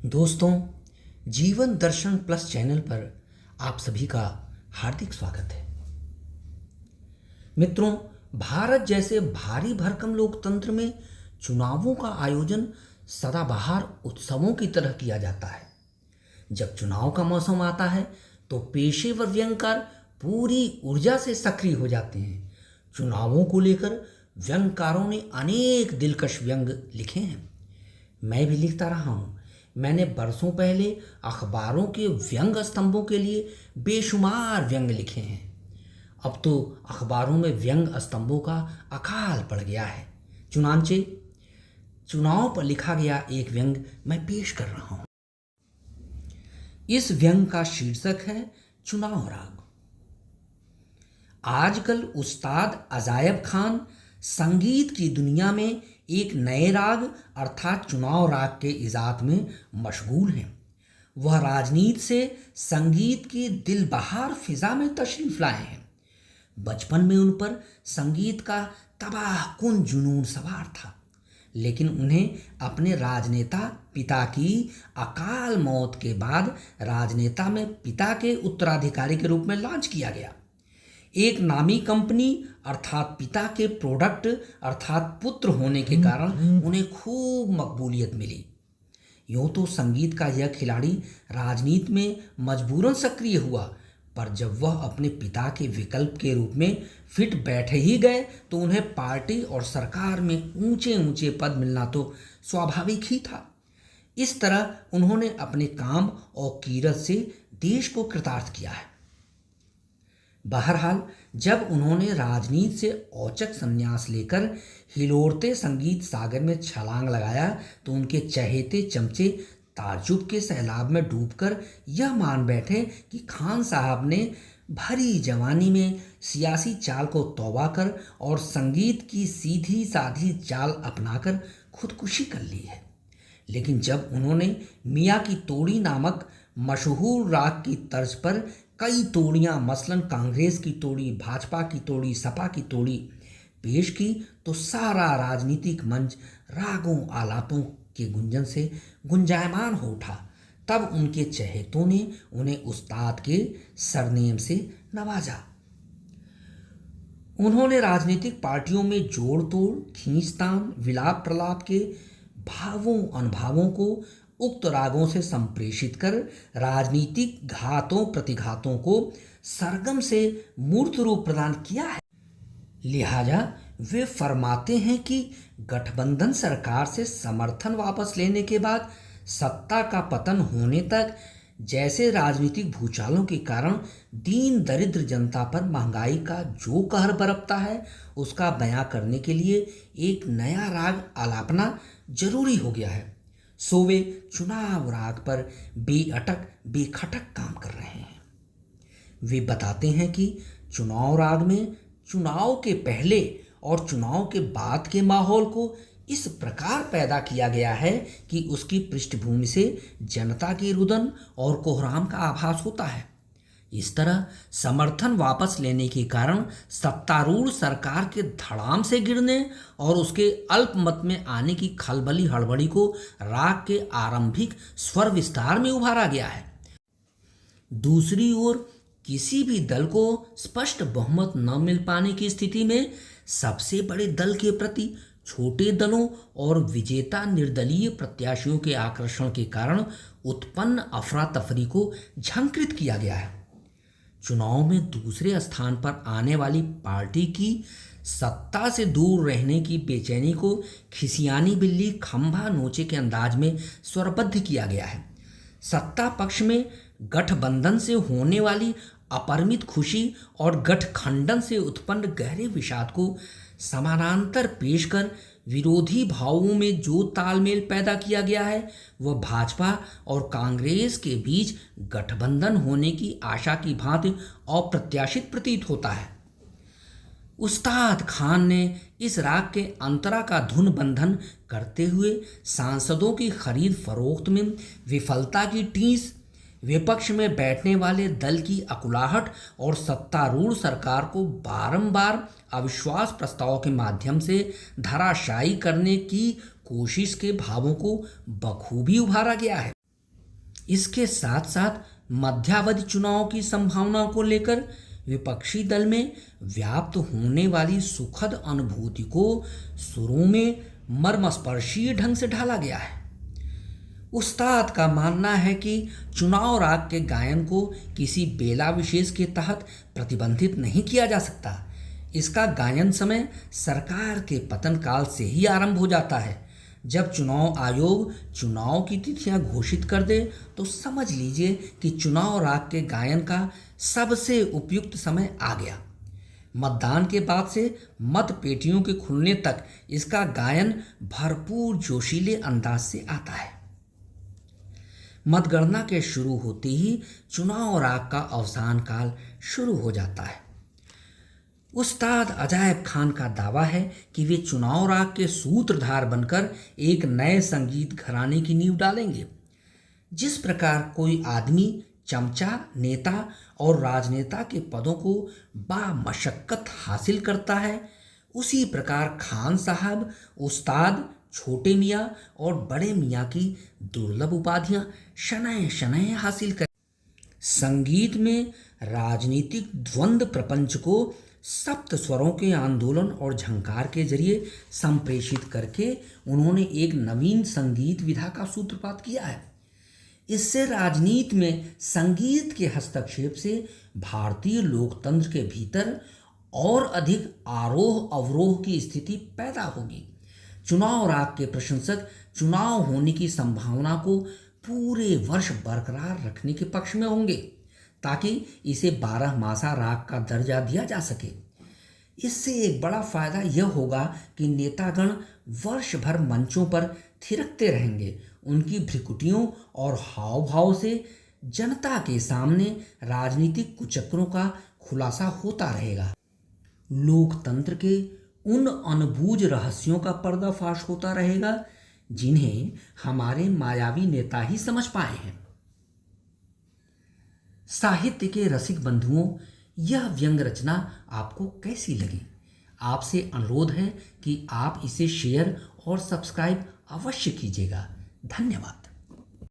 दोस्तों, जीवन दर्शन plus channel पर आप सभी का हार्दिक स्वागत है। मित्रों, भारत जैसे भारी भरकम लोकतंत्र में चुनावों का आयोजन सदाबहार उत्सवों की तरह किया जाता है। जब चुनाव का मौसम आता है तो पेशेवर व्यंगकार पूरी ऊर्जा से सक्रिय हो जाते हैं। चुनावों को लेकर व्यंगकारों ने अनेक दिलकश व्यंग लिखे हैं। मैं भी लिखता रहा हूँ। मैंने बरसों पहले अखबारों के व्यंग स्तंभों के लिए बेशुमार व्यंग लिखे हैं। अब तो अखबारों में व्यंग स्तंभों का अकाल पड़ गया है। चुनांचे चुनाव पर लिखा गया एक व्यंग मैं पेश कर रहा हूं। इस व्यंग का शीर्षक है चुनाव राग। आजकल उस्ताद अजायब खान संगीत की दुनिया में एक नए राग अर्थात चुनाव राग के इजाद में मशगूल हैं। वह राजनीति से संगीत की दिलबहार फिजा में तशरीफ लाए हैं। बचपन में उन पर संगीत का तबाहकुन जुनून सवार था, लेकिन उन्हें अपने राजनेता पिता की अकाल मौत के बाद राजनेता में पिता के उत्तराधिकारी के रूप में लॉन्च किया गया। एक नामी कंपनी अर्थात पिता के प्रोडक्ट अर्थात पुत्र होने के कारण उन्हें खूब मकबूलियत मिली। यूं तो संगीत का यह खिलाड़ी राजनीति में मजबूरन सक्रिय हुआ, पर जब वह अपने पिता के विकल्प के रूप में फिट बैठे ही गए तो उन्हें पार्टी और सरकार में ऊंचे ऊंचे पद मिलना तो स्वाभाविक ही था। इस तरह उन्होंने अपने काम और कीरत से देश को कृतार्थ किया है। बहरहाल, जब उन्होंने राजनीति से औचक संन्यास लेकर हिलोरते संगीत सागर में छलांग लगाया तो उनके चहेते चमचे ताज्जुब के सैलाब में डूबकर यह मान बैठे कि खान साहब ने भरी जवानी में सियासी चाल को तौबा कर और संगीत की सीधी साधी चाल अपनाकर खुदकुशी कर ली है। लेकिन जब उन्होंने मियाँ की तोड़ी नामक मशहूर राग की तर्ज पर कई तोड़ियाँ मसलन कांग्रेस की तोड़ी, भाजपा की तोड़ी, सपा की तोड़ी पेश की तो सारा राजनीतिक मंच रागों आलापों के गुंजन से गुंजायमान हो उठा। तब उनके चहेतों ने उन्हें उस्ताद के सरनेम से नवाजा। उन्होंने राजनीतिक पार्टियों में जोड़ तोड़, खींचतान, विलाप प्रलाप के भावों अनुभवों को उक्त रागों से संप्रेषित कर राजनीतिक घातों प्रतिघातों को सरगम से मूर्त रूप प्रदान किया है। लिहाजा वे फरमाते हैं कि गठबंधन सरकार से समर्थन वापस लेने के बाद सत्ता का पतन होने तक जैसे राजनीतिक भूचालों के कारण दीन दरिद्र जनता पर महंगाई का जो कहर बरपता है उसका बयां करने के लिए एक नया राग आलापना जरूरी हो गया है। सो वे चुनाव राग पर बेअटक बेखटक काम कर रहे हैं। वे बताते हैं कि चुनाव राग में चुनाव के पहले और चुनाव के बाद के माहौल को इस प्रकार पैदा किया गया है कि उसकी पृष्ठभूमि से जनता की रुदन और कोहराम का आभास होता है। इस तरह समर्थन वापस लेने के कारण सत्तारूढ़ सरकार के धड़ाम से गिरने और उसके अल्पमत में आने की खलबली हड़बड़ी को राग के आरंभिक स्वर विस्तार में उभारा गया है। दूसरी ओर किसी भी दल को स्पष्ट बहुमत न मिल पाने की स्थिति में सबसे बड़े दल के प्रति छोटे दलों और विजेता निर्दलीय प्रत्याशियों के आकर्षण के कारण उत्पन्न अफरा तफरी को झंकृत किया गया है। चुनाव में दूसरे स्थान पर आने वाली पार्टी की सत्ता से दूर रहने की बेचैनी को खिसियानी बिल्ली खंभा नोचे के अंदाज में स्वरबद्ध किया गया है। सत्ता पक्ष में गठबंधन से होने वाली अपरिमित खुशी और गठखंडन से उत्पन्न गहरे विषाद को समानांतर पेश कर विरोधी भावों में जो तालमेल पैदा किया गया है वह भाजपा और कांग्रेस के बीच गठबंधन होने की आशा की भांति अप्रत्याशित प्रतीत होता है। उस्ताद खान ने इस राग के अंतरा का धुन बंधन करते हुए सांसदों की खरीद फरोख्त में विफलता की टीस, विपक्ष में बैठने वाले दल की अकुलाहट और सत्तारूढ़ सरकार को बारंबार अविश्वास प्रस्ताव के माध्यम से धराशायी करने की कोशिश के भावों को बखूबी उभारा गया है। इसके साथ साथ मध्यावधि चुनाव की संभावना को लेकर विपक्षी दल में व्याप्त होने वाली सुखद अनुभूति को सुरों में मर्मस्पर्शी ढंग से ढाला गया है। उस्ताद का मानना है कि चुनाव राग के गायन को किसी बेला विशेष के तहत प्रतिबंधित नहीं किया जा सकता। इसका गायन समय सरकार के पतन काल से ही आरंभ हो जाता है। जब चुनाव आयोग चुनाव की तिथियां घोषित कर दे तो समझ लीजिए कि चुनाव राग के गायन का सबसे उपयुक्त समय आ गया। मतदान के बाद से मत पेटियों के खुलने तक इसका गायन भरपूर जोशीले अंदाज से आता है। मतगणना के शुरू होते ही चुनाव राग का अवसान काल शुरू हो जाता है। उस्ताद अजायब खान का दावा है कि वे चुनाव राग के सूत्रधार बनकर एक नए संगीत घराने की नींव डालेंगे। जिस प्रकार कोई आदमी चमचा, नेता और राजनेता के पदों को बामशक्कत हासिल करता है, उसी प्रकार खान साहब उस्ताद, छोटे मियाँ और बड़े मियाँ की दुर्लभ उपाधियाँ शनय शनय हासिल कर संगीत में राजनीतिक द्वंद्व प्रपंच को सप्त स्वरों के आंदोलन और झंकार के जरिए संप्रेषित करके उन्होंने एक नवीन संगीत विधा का सूत्रपात किया है। इससे राजनीति में संगीत के हस्तक्षेप से भारतीय लोकतंत्र के भीतर और अधिक आरोह अवरोह की स्थिति पैदा होगी। चुनाव राग के प्रशंसक चुनाव होने की संभावना को पूरे वर्ष बरकरार रखने के पक्ष में होंगे ताकि इसे 12 मासा राग का दर्जा दिया जा सके। इससे एक बड़ा फायदा यह होगा कि नेतागण वर्ष भर मंचों पर थिरकते रहेंगे। उनकी भ्रिकुटियों और हाव भाव से जनता के सामने राजनीतिक कुचक्रों का खुलासा होता रहेगा। लोकतंत्र के उन अनबूझ रहस्यों का पर्दाफाश होता रहेगा जिन्हें हमारे मायावी नेता ही समझ पाए हैं। साहित्य के रसिक बंधुओं, यह व्यंग रचना आपको कैसी लगी? आपसे अनुरोध है कि आप इसे शेयर और सब्सक्राइब अवश्य कीजिएगा। धन्यवाद।